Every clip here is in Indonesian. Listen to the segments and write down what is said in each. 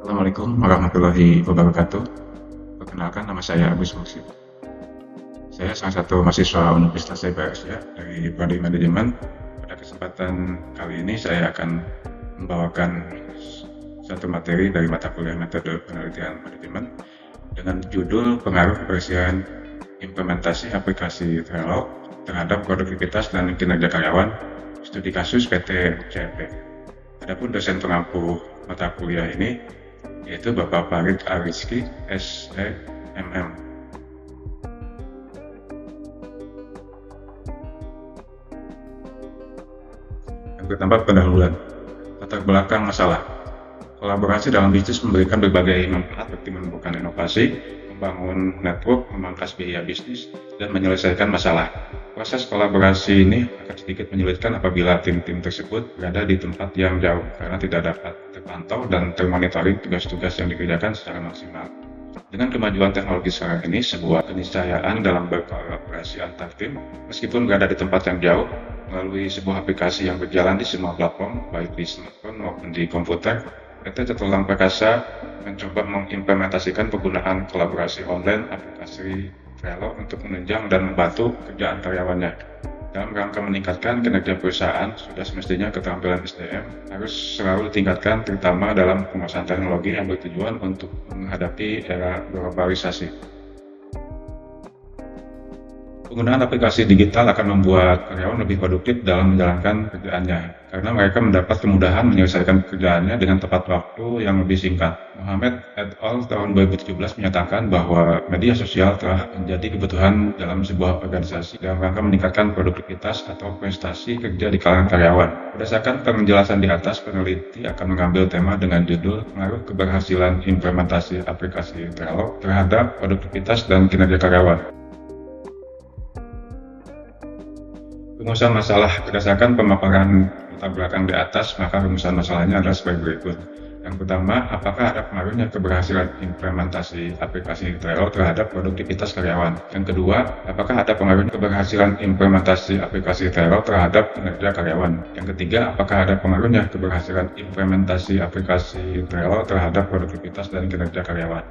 Assalamualaikum warahmatullahi wabarakatuh. Perkenalkan, nama saya Agus Muksid. Saya salah satu mahasiswa Universitas CBS ya, dari Prodi Manajemen. Pada kesempatan kali ini saya akan membawakan satu materi dari mata kuliah metode penelitian manajemen dengan judul pengaruh kebersihan implementasi aplikasi Trello terhadap produktivitas dan kinerja karyawan, studi kasus PT CP. Adapun dosen pengampu mata kuliah ini yaitu Bapak Farid Arizki, SEMM. Yang pertama, pendahuluan. Latar belakang masalah. Kolaborasi dalam bisnis memberikan berbagai manfaat seperti menumbuhkan inovasi, membangun network, memangkas biaya bisnis, dan menyelesaikan masalah. Proses kolaborasi ini akan sedikit menyulitkan apabila tim-tim tersebut berada di tempat yang jauh karena tidak dapat terpantau dan termonitoring tugas-tugas yang dikerjakan secara maksimal. Dengan kemajuan teknologi sekarang ini, sebuah keniscayaan dalam berkolaborasi antar tim, meskipun berada di tempat yang jauh, melalui sebuah aplikasi yang berjalan di semua platform, baik di smartphone maupun di komputer, PT Cetulang Perkasa mencoba mengimplementasikan penggunaan kolaborasi online aplikasi Trello untuk menunjang dan membantu kerjaan karyawannya. Dalam rangka meningkatkan kinerja perusahaan, sudah semestinya keterampilan SDM harus selalu ditingkatkan, terutama dalam penguasaan teknologi yang bertujuan untuk menghadapi era globalisasi. Penggunaan aplikasi digital akan membuat karyawan lebih produktif dalam menjalankan kerjaannya, karena mereka mendapat kemudahan menyelesaikan pekerjaannya dengan tepat waktu yang lebih singkat. Mohamed et al. Tahun 2017 menyatakan bahwa media sosial telah menjadi kebutuhan dalam sebuah organisasi dalam rangka meningkatkan produktivitas atau prestasi kerja di kalangan karyawan. Berdasarkan penjelasan di atas, peneliti akan mengambil tema dengan judul pengaruh keberhasilan implementasi aplikasi Trello terhadap produktivitas dan kinerja karyawan. Rumusan masalah. Berdasarkan pemaparan latar belakang di atas, maka rumusan masalahnya adalah sebagai berikut. Yang pertama, apakah ada pengaruhnya keberhasilan implementasi aplikasi Trello terhadap produktivitas karyawan? Yang kedua, apakah ada pengaruh keberhasilan implementasi aplikasi Trello terhadap kinerja karyawan? Yang ketiga, apakah ada pengaruhnya keberhasilan implementasi aplikasi Trello terhadap produktivitas dan kinerja karyawan?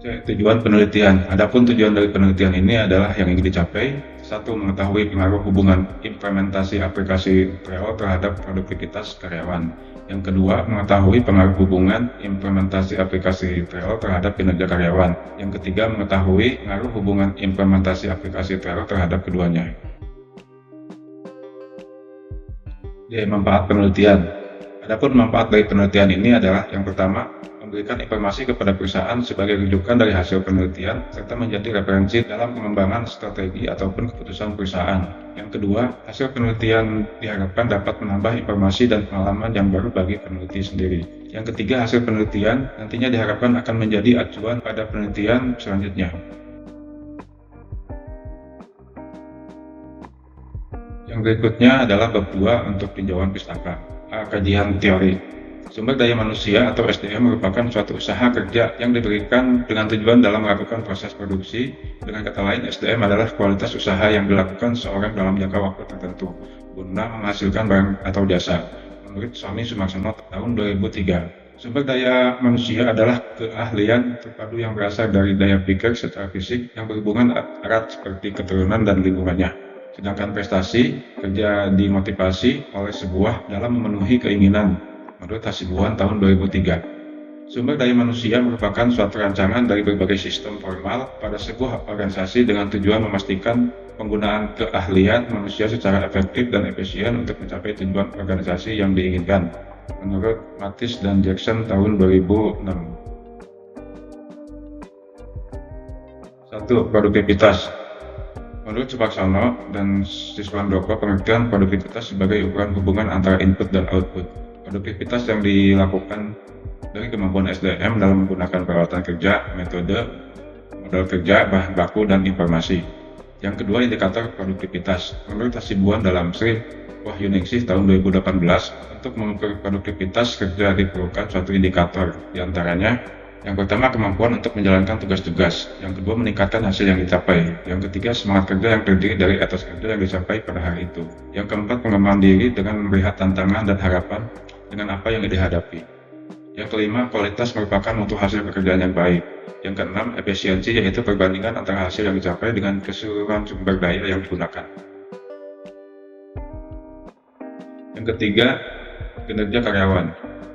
Tujuan penelitian. Adapun tujuan dari penelitian ini adalah yang ingin dicapai: satu, mengetahui pengaruh hubungan implementasi aplikasi Trello terhadap produktivitas karyawan. Yang kedua, mengetahui pengaruh hubungan implementasi aplikasi Trello terhadap kinerja karyawan. Yang ketiga, mengetahui pengaruh hubungan implementasi aplikasi Trello terhadap keduanya. Manfaat penelitian. Adapun manfaat dari penelitian ini adalah yang pertama, memberikan informasi kepada perusahaan sebagai rujukan dari hasil penelitian, serta menjadi referensi dalam pengembangan strategi ataupun keputusan perusahaan. Yang kedua, hasil penelitian diharapkan dapat menambah informasi dan pengalaman yang baru bagi peneliti sendiri. Yang ketiga, hasil penelitian nantinya diharapkan akan menjadi acuan pada penelitian selanjutnya. Yang berikutnya adalah bab 2 untuk tinjauan pustaka. Kajian teori. Sumber daya manusia atau SDM merupakan suatu usaha kerja yang diberikan dengan tujuan dalam melakukan proses produksi. Dengan kata lain, SDM adalah kualitas usaha yang dilakukan seorang dalam jangka waktu tertentu guna menghasilkan barang atau jasa. Menurut Sony Sumarsono tahun 2003, sumber daya manusia adalah keahlian terpadu yang berasal dari daya pikir secara fisik yang berhubungan erat seperti keturunan dan lingkungannya. Sedangkan prestasi kerja dimotivasi oleh sebuah dalam memenuhi keinginan. Menurut Hasibuan tahun 2003, sumber daya manusia merupakan suatu rancangan dari berbagai sistem formal pada sebuah organisasi dengan tujuan memastikan penggunaan keahlian manusia secara efektif dan efisien untuk mencapai tujuan organisasi yang diinginkan. Menurut Matis dan Jackson tahun 2006. 1. Produktivitas. Menurut Sumarsono dan Siswandoko, pengertian produktivitas sebagai ukuran hubungan antara input dan output. Produktivitas yang dilakukan dari kemampuan SDM dalam menggunakan peralatan kerja, metode, modal kerja, bahan baku, dan informasi. Yang kedua, indikator produktivitas. Menurut Hasibuan dalam Sri Wahyuningsih tahun 2018, untuk mengukur produktivitas kerja diperlukan suatu indikator, diantaranya Yang pertama, kemampuan untuk menjalankan tugas-tugas. Yang kedua, meningkatkan hasil yang dicapai. Yang ketiga, semangat kerja yang terdiri dari etos kerja yang dicapai pada hari itu. Yang keempat, pengembangan diri dengan melihat tantangan dan harapan dengan apa yang dihadapi. Yang kelima, kualitas merupakan mutu hasil pekerjaan yang baik. Yang keenam, efisiensi, yaitu perbandingan antara hasil yang dicapai dengan keseluruhan sumber daya yang digunakan. Yang ketiga, kinerja karyawan.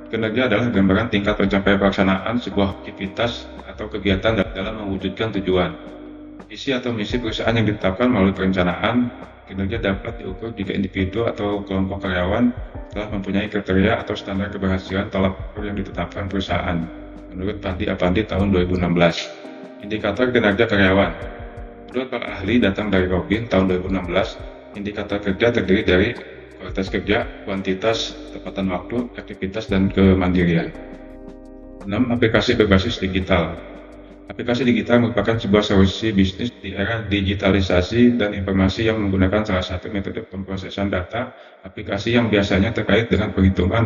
Kinerja adalah gambaran tingkat pencapaian pelaksanaan sebuah aktivitas atau kegiatan dalam mewujudkan tujuan. Visi atau misi perusahaan yang ditetapkan melalui perencanaan. Kinerja dapat diukur jika individu atau kelompok karyawan telah mempunyai kriteria atau standar keberhasilan tolak ukur yang ditetapkan perusahaan. Menurut Pandi Apandi tahun 2016. Indikator kinerja karyawan. Menurut para ahli datang dari Robin tahun 2016, indikator kerja terdiri dari kualitas kerja, kuantitas, tepatan waktu, aktivitas, dan kemandirian. 6. Aplikasi berbasis digital. Aplikasi digital merupakan sebuah solusi bisnis di era digitalisasi dan informasi yang menggunakan salah satu metode pemrosesan data. Aplikasi yang biasanya terkait dengan perhitungan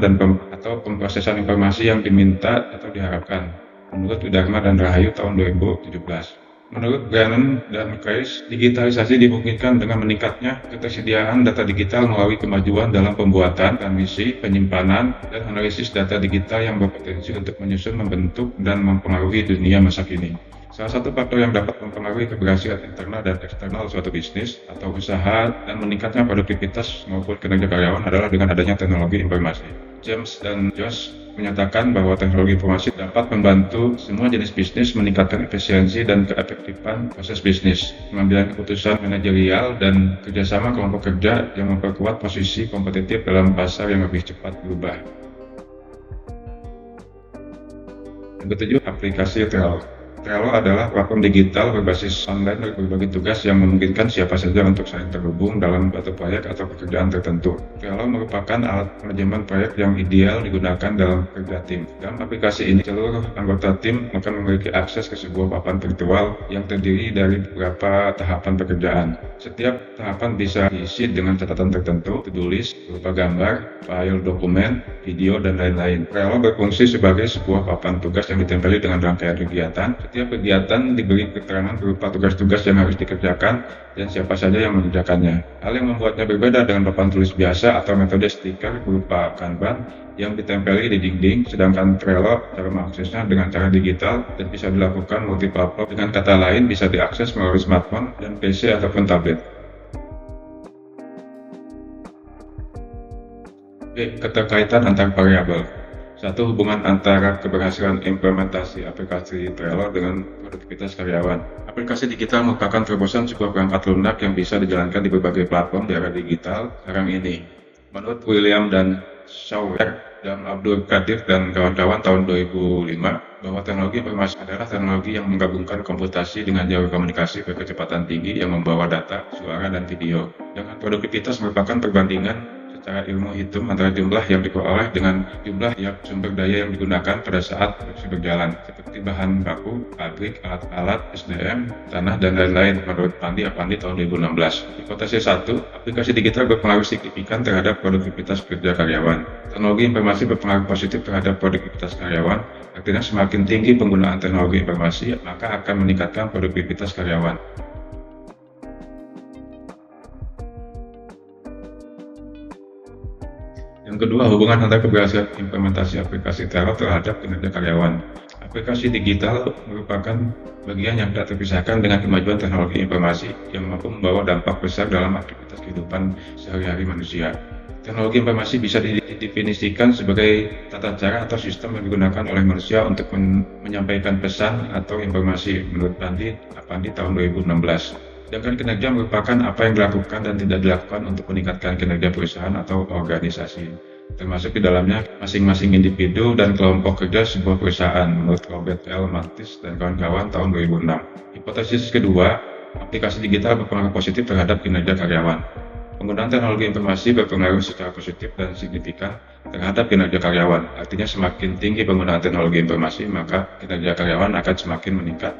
atau pemrosesan informasi yang diminta atau diharapkan. Menurut Widarma dan Rahayu tahun 2017. Menurut Brennan dan Kreis, digitalisasi dimungkinkan dengan meningkatnya ketersediaan data digital melalui kemajuan dalam pembuatan, transmisi, penyimpanan, dan analisis data digital yang berpotensi untuk menyusun, membentuk, dan mempengaruhi dunia masa kini. Salah satu faktor yang dapat mempengaruhi keberhasilan internal dan eksternal suatu bisnis atau usaha dan meningkatnya produktivitas maupun kinerja karyawan adalah dengan adanya teknologi informasi. James dan Josh menyatakan bahwa teknologi informasi dapat membantu semua jenis bisnis meningkatkan efisiensi dan keefektifan proses bisnis, pengambilan keputusan manajerial, dan kerjasama kelompok kerja yang memperkuat posisi kompetitif dalam pasar yang lebih cepat berubah. Yang ketujuh, aplikasi Trello. Trello adalah platform digital berbasis online untuk berbagi tugas yang memungkinkan siapa saja untuk saling terhubung dalam suatu proyek atau pekerjaan tertentu. Trello merupakan alat manajemen proyek yang ideal digunakan dalam kerja tim. Dalam aplikasi ini, seluruh anggota tim akan memiliki akses ke sebuah papan virtual yang terdiri dari beberapa tahapan pekerjaan. Setiap tahapan bisa diisi dengan catatan tertentu, to-do list, berupa gambar, file dokumen, video, dan lain-lain. Trello berfungsi sebagai sebuah papan tugas yang ditempeli dengan rangkaian kegiatan. Setiap kegiatan diberi keterangan berupa tugas-tugas yang harus dikerjakan dan siapa saja yang mengerjakannya. Hal yang membuatnya berbeda dengan papan tulis biasa atau metode stiker berupa Kanban yang ditempeli di dinding, sedangkan Trello cara mengaksesnya dengan cara digital dan bisa dilakukan multi-platform. Dengan kata lain, bisa diakses melalui smartphone dan PC ataupun tablet. Keterkaitan antar variabel. Satu, hubungan antara keberhasilan implementasi aplikasi Trello dengan produktivitas karyawan. Aplikasi digital merupakan terobosan sebuah perangkat lunak yang bisa dijalankan di berbagai platform di era digital sekarang ini. Menurut William dan Sauer dan Abdul Qadir dan kawan-kawan tahun 2005, bahwa teknologi informasi adalah teknologi yang menggabungkan komputasi dengan jalur komunikasi berkecepatan tinggi yang membawa data, suara, dan video. Dengan produktivitas merupakan perbandingan secara ilmu hitung antara jumlah yang diperoleh dengan jumlah sumber daya yang digunakan pada saat produksi berjalan, seperti bahan baku, pabrik, alat-alat, SDM, tanah, dan lain-lain. Menurut Pandi Apandi tahun 2016. Hipotesis 1, aplikasi digital berpengaruh signifikan terhadap produktivitas kerja karyawan. Teknologi informasi berpengaruh positif terhadap produktivitas karyawan, artinya semakin tinggi penggunaan teknologi informasi, maka akan meningkatkan produktivitas karyawan. Yang kedua, hubungan antara keberhasilan implementasi aplikasi Trello terhadap kinerja karyawan. Aplikasi digital merupakan bagian yang tidak terpisahkan dengan kemajuan teknologi informasi yang mampu membawa dampak besar dalam aktivitas kehidupan sehari-hari manusia. Teknologi informasi bisa didefinisikan sebagai tata cara atau sistem yang digunakan oleh manusia untuk menyampaikan pesan atau informasi, menurut Pandi Apandi tahun 2016. Sedangkan kinerja merupakan apa yang dilakukan dan tidak dilakukan untuk meningkatkan kinerja perusahaan atau organisasi, termasuk di dalamnya masing-masing individu dan kelompok kerja sebuah perusahaan, menurut Robert L. Martis dan kawan-kawan tahun 2006. Hipotesis kedua, aplikasi digital berpengaruh positif terhadap kinerja karyawan. Penggunaan teknologi informasi berpengaruh secara positif dan signifikan terhadap kinerja karyawan. Artinya semakin tinggi penggunaan teknologi informasi, maka kinerja karyawan akan semakin meningkat.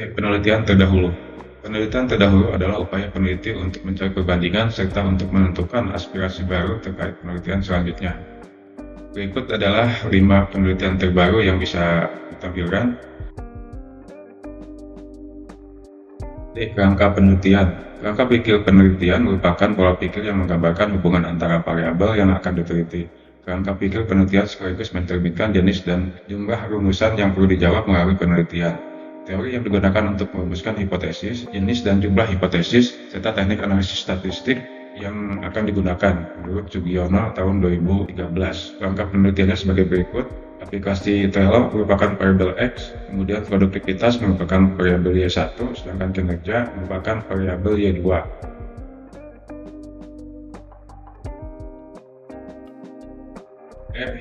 Penelitian terdahulu. Penelitian terdahulu adalah upaya peneliti untuk mencari perbandingan serta untuk menentukan aspirasi baru terkait penelitian selanjutnya. Berikut adalah 5 penelitian terbaru yang bisa ditampilkan. D. Kerangka penelitian. Kerangka pikir penelitian merupakan pola pikir yang menggambarkan hubungan antara variabel yang akan diteliti. Kerangka pikir penelitian sekaligus mencerminkan jenis dan jumlah rumusan yang perlu dijawab melalui penelitian. Teori yang digunakan untuk merumuskan hipotesis, jenis dan jumlah hipotesis, serta teknik analisis statistik yang akan digunakan menurut Sugiono tahun 2013. Kerangka penelitiannya sebagai berikut. Aplikasi Trello merupakan variabel X, kemudian produktivitas merupakan variabel Y1, sedangkan kinerja merupakan variabel Y2.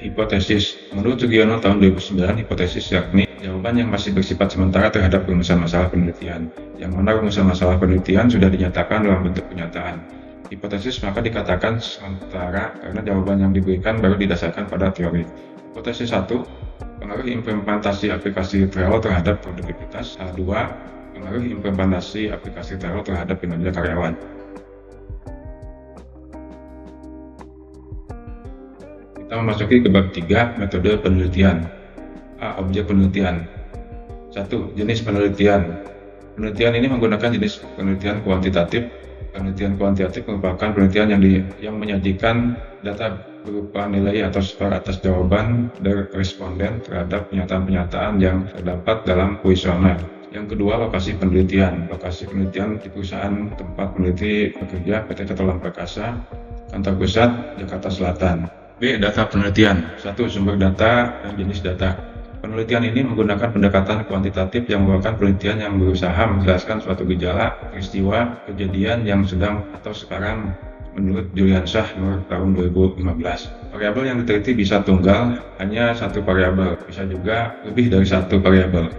Hipotesis. Menurut Sugiono tahun 2009, hipotesis yakni jawaban yang masih bersifat sementara terhadap rumusan masalah penelitian, yang mana rumusan masalah penelitian sudah dinyatakan dalam bentuk kenyataan. Hipotesis maka dikatakan sementara karena jawaban yang diberikan baru didasarkan pada teori. Hipotesis 1, pengaruh implementasi aplikasi Trello terhadap produktivitas. H2, pengaruh implementasi aplikasi Trello terhadap kinerja karyawan. Kita memasuki ke bab 3, metode penelitian. A. Objek penelitian. 1. Jenis penelitian. Penelitian ini menggunakan jenis penelitian kuantitatif. Penelitian kuantitatif merupakan penelitian yang menyajikan data berupa nilai atau skor atas jawaban dari responden terhadap pernyataan-pernyataan yang terdapat dalam kuesioner. Yang kedua, lokasi penelitian. Lokasi penelitian di perusahaan tempat peneliti bekerja, PT Catelam Perkasa, kantor pusat Jakarta Selatan. B. Data penelitian. 1. Sumber data dan jenis data. Penelitian ini menggunakan pendekatan kuantitatif yang merupakan penelitian yang berusaha menjelaskan suatu gejala, peristiwa, kejadian yang sedang atau sekarang menurut Julian Shah tahun 2015. Variabel yang diteliti bisa tunggal, hanya satu variabel, bisa juga lebih dari satu variabel.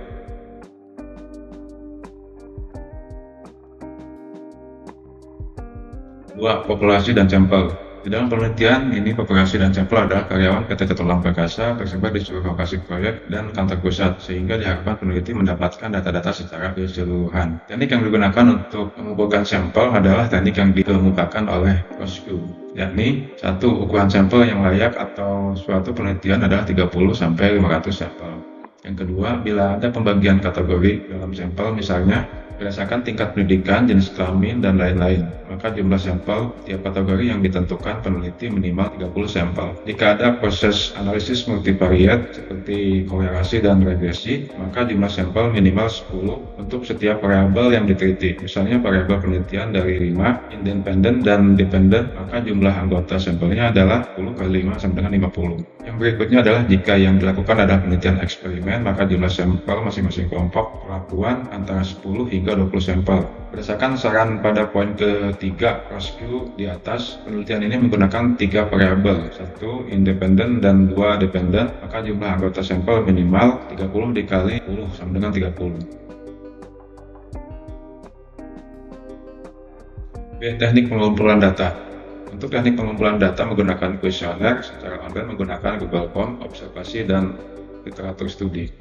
Dua, populasi dan sampel. Di dalam penelitian ini, populasi dan sampel adalah karyawan PT Catelam Perkasa tersebar di seluruh lokasi proyek dan kantor pusat, sehingga diharapkan peneliti mendapatkan data-data secara keseluruhan. Teknik yang digunakan untuk mengumpulkan sampel adalah teknik yang dikemukakan oleh Roscoe, yakni 1. Ukuran sampel yang layak atau suatu penelitian adalah 30-500 sampel. Yang kedua, bila ada pembagian kategori dalam sampel, misalnya berdasarkan tingkat pendidikan, jenis kelamin, dan lain-lain, maka jumlah sampel tiap kategori yang ditentukan peneliti minimal 30 sampel. Jika ada proses analisis multivariat seperti korelasi dan regresi, maka jumlah sampel minimal 10 untuk setiap variabel yang diteliti. Misalnya variabel penelitian dari 5, independen dan dependen, maka jumlah anggota sampelnya adalah 10 kali 5 sama dengan 50. Yang berikutnya adalah jika yang dilakukan adalah penelitian eksperimen, maka jumlah sampel masing-masing kelompok perlakuan antara 10 hingga 20 sampel. Berdasarkan saran pada poin ketiga Roscoe di atas, penelitian ini menggunakan 3 variabel, 1 independen dan 2 dependen, maka jumlah anggota sampel minimal 30 dikali 10 sama dengan 30. B. Teknik pengumpulan data. Untuk teknik pengumpulan data menggunakan kuesioner secara online menggunakan Google Form, observasi, dan literatur studi.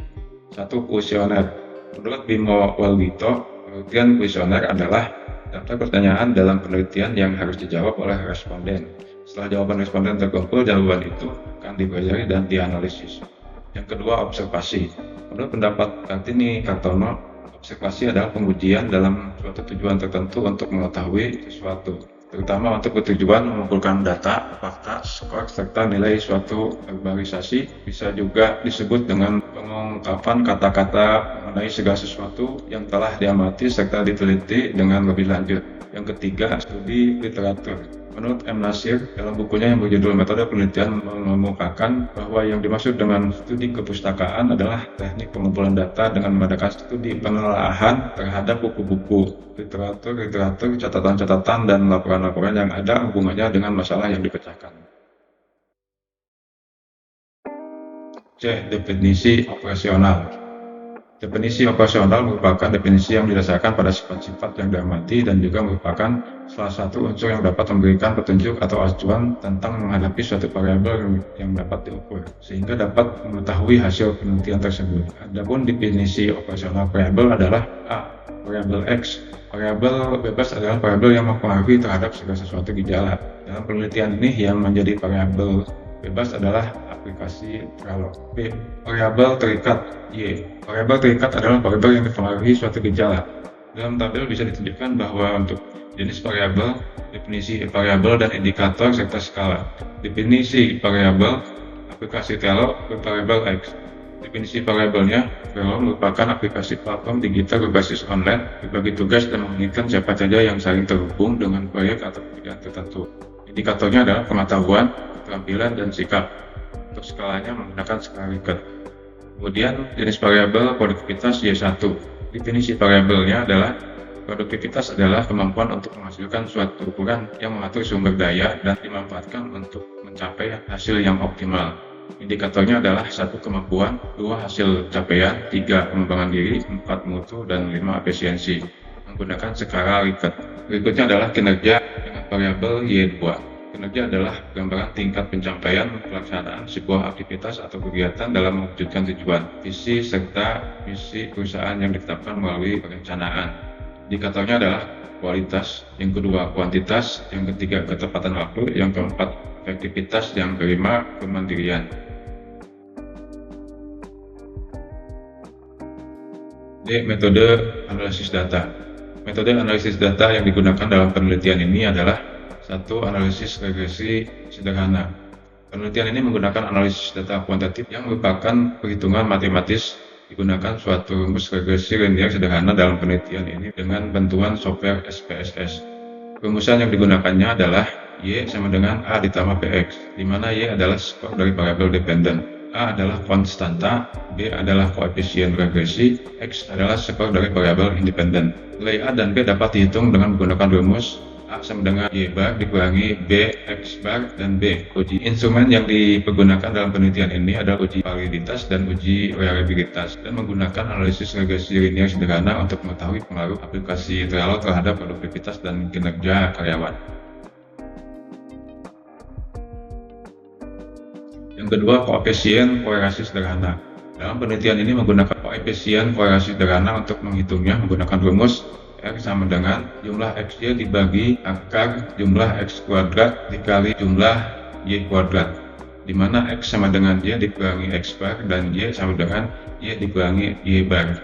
1. Kuesioner. Menurut Bimo Walwito, penelitian kuesioner adalah daftar pertanyaan dalam penelitian yang harus dijawab oleh responden. Setelah jawaban responden terkumpul, jawaban itu akan dipelajari dan dianalisis. Yang kedua, observasi. Menurut pendapat Kartini Kartono, observasi adalah pengujian dalam suatu tujuan tertentu untuk mengetahui sesuatu, terutama untuk bertujuan mengumpulkan data, fakta, skor, serta nilai suatu urbanisasi. Bisa juga disebut dengan pengungkapan kata-kata mengenai segala sesuatu yang telah diamati serta diteliti dengan lebih lanjut. Yang ketiga, studi literatur. Menurut M. Nasir, dalam bukunya yang berjudul Metode Penelitian mengemukakan bahwa yang dimaksud dengan studi kepustakaan adalah teknik pengumpulan data dengan mengadakan studi penelaahan terhadap buku-buku, literatur, catatan-catatan, dan laporan-laporan yang ada hubungannya dengan masalah yang dipecahkan. C. Definisi operasional. Definisi operasional merupakan definisi yang didasarkan pada sifat-sifat yang diamati dan juga merupakan salah satu unsur yang dapat memberikan petunjuk atau acuan tentang menghadapi suatu variabel yang dapat diukur, sehingga dapat mengetahui hasil penelitian tersebut. Adapun definisi operasional variabel adalah A. Variabel X. Variabel bebas adalah variabel yang mempengaruhi terhadap segala sesuatu gejala. Dalam penelitian ini yang menjadi variabel bebas adalah aplikasi Trello. B. Variabel terikat. Y. Variabel terikat adalah variabel yang dipengaruhi suatu gejala. Dalam tabel bisa ditunjukkan bahwa untuk jenis variabel, definisi variabel dan indikator serta skala. Definisi variabel, aplikasi Trello bervariabel X. Definisi variabelnya, Trello merupakan aplikasi platform digital berbasis online, berbagi tugas dan menginginkan siapa saja yang saling terhubung dengan proyek atau pekerjaan tertentu. Indikatornya adalah pengetahuan, keterampilan, dan sikap. Untuk skalanya menggunakan skala Likert. Kemudian jenis variabel produktivitas Y1. Definisi variabelnya adalah produktivitas adalah kemampuan untuk menghasilkan suatu ukuran yang mengatur sumber daya dan dimanfaatkan untuk mencapai hasil yang optimal. Indikatornya adalah 1 kemampuan, 2 hasil capaian, 3 pengembangan diri, 4 mutu, dan 5 efisiensi. Menggunakan skala Likert. Berikutnya adalah kinerja dengan variabel Y2. Kinerja adalah gambaran tingkat pencapaian pelaksanaan sebuah aktivitas atau kegiatan dalam mewujudkan tujuan, visi, serta misi perusahaan yang ditetapkan melalui perencanaan. Indikatornya adalah kualitas, yang kedua kuantitas, yang ketiga ketepatan waktu, yang keempat efektivitas, yang kelima kemandirian. D. Metode analisis data. Metode analisis data yang digunakan dalam penelitian ini adalah 1. Analisis regresi sederhana. Penelitian ini menggunakan analisis data kuantitatif yang merupakan perhitungan matematis. Digunakan suatu rumus regresi linear sederhana dalam penelitian ini dengan bantuan software SPSS. Rumusan yang digunakannya adalah Y sama dengan A ditambah PX, di mana Y adalah skor dari variabel dependen, A adalah konstanta, B adalah koefisien regresi, X adalah skor dari variabel independen. Nilai A dan B dapat dihitung dengan menggunakan rumus A sama dengan Y bar dikurangi B X bar dan B. Uji instrumen yang dipergunakan dalam penelitian ini adalah uji validitas dan uji reliabilitas dan menggunakan analisis regresi linear sederhana untuk mengetahui pengaruh aplikasi Trello terhadap produktivitas dan kinerja karyawan. Yang kedua, koefisien korelasi sederhana. Dalam penelitian ini menggunakan koefisien korelasi sederhana untuk menghitungnya menggunakan rumus R sama dengan jumlah XY dibagi akar jumlah X kuadrat dikali jumlah Y kuadrat, di mana X sama dengan Y dikurangi X bar dan Y sama dengan Y dikurangi Y bar,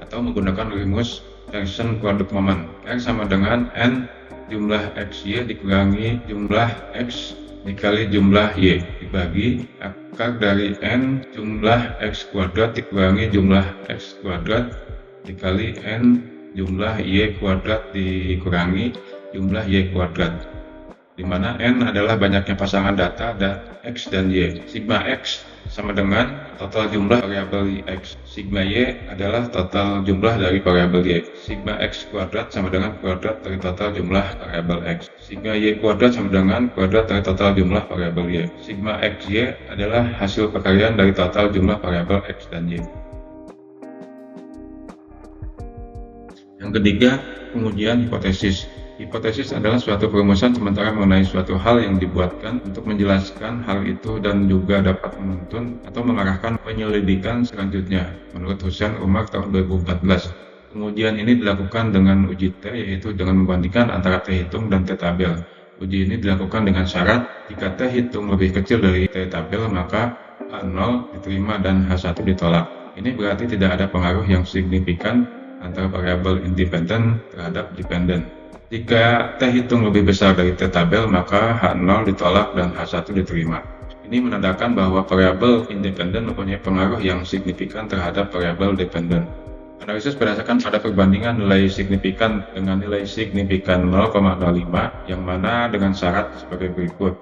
atau menggunakan rumus Pearson product moment. R sama dengan N jumlah XY dikurangi jumlah X dikali jumlah Y dibagi akar dari N jumlah X kuadrat dikurangi jumlah X kuadrat dikali N jumlah Y kuadrat dikurangi jumlah Y kuadrat, di mana N adalah banyaknya pasangan data X dan Y. Sigma X sama dengan total jumlah variabel X. Sigma Y adalah total jumlah dari variabel Y. Sigma X kuadrat sama dengan kuadrat dari total jumlah variabel X. Sigma Y kuadrat sama dengan kuadrat dari total jumlah variabel Y. Sigma XY adalah hasil perkalian dari total jumlah variabel X dan Y. Yang ketiga, pengujian hipotesis. Hipotesis adalah suatu perumusan sementara mengenai suatu hal yang dibuatkan untuk menjelaskan hal itu dan juga dapat menuntun atau mengarahkan penyelidikan selanjutnya. Menurut Hussein Umar tahun 2014, pengujian ini dilakukan dengan uji T, yaitu dengan membandingkan antara T hitung dan T tabel. Uji ini dilakukan dengan syarat jika T hitung lebih kecil dari T tabel maka H0 diterima dan H1 ditolak. Ini berarti tidak ada pengaruh yang signifikan antara variabel independen terhadap dependen. Jika T hitung lebih besar dari T tabel, maka H0 ditolak dan H1 diterima. Ini menandakan bahwa variabel independen mempunyai pengaruh yang signifikan terhadap variabel dependen. Analisis berdasarkan pada perbandingan nilai signifikan dengan nilai signifikan 0,05, yang mana dengan syarat sebagai berikut.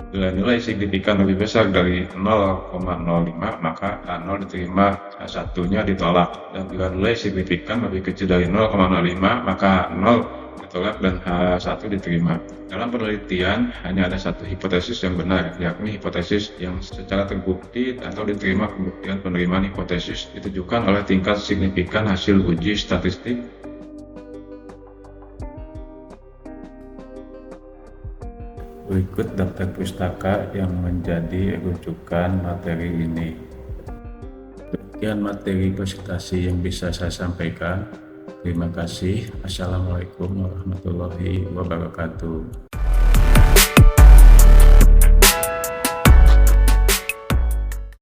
Bila nilai signifikan lebih besar dari 0,05, maka H0 diterima, H1-nya ditolak. Dan bila nilai signifikan lebih kecil dari 0,05, maka H0 ditolak dan H1 diterima. Dalam penelitian, hanya ada satu hipotesis yang benar, yakni hipotesis yang secara terbukti atau diterima pembuktian penerimaan hipotesis ditujukan oleh tingkat signifikan hasil uji statistik. Berikut daftar pustaka yang menjadi rujukan materi ini. Demikian materi presentasi yang bisa saya sampaikan. Terima kasih. Assalamualaikum warahmatullahi wabarakatuh.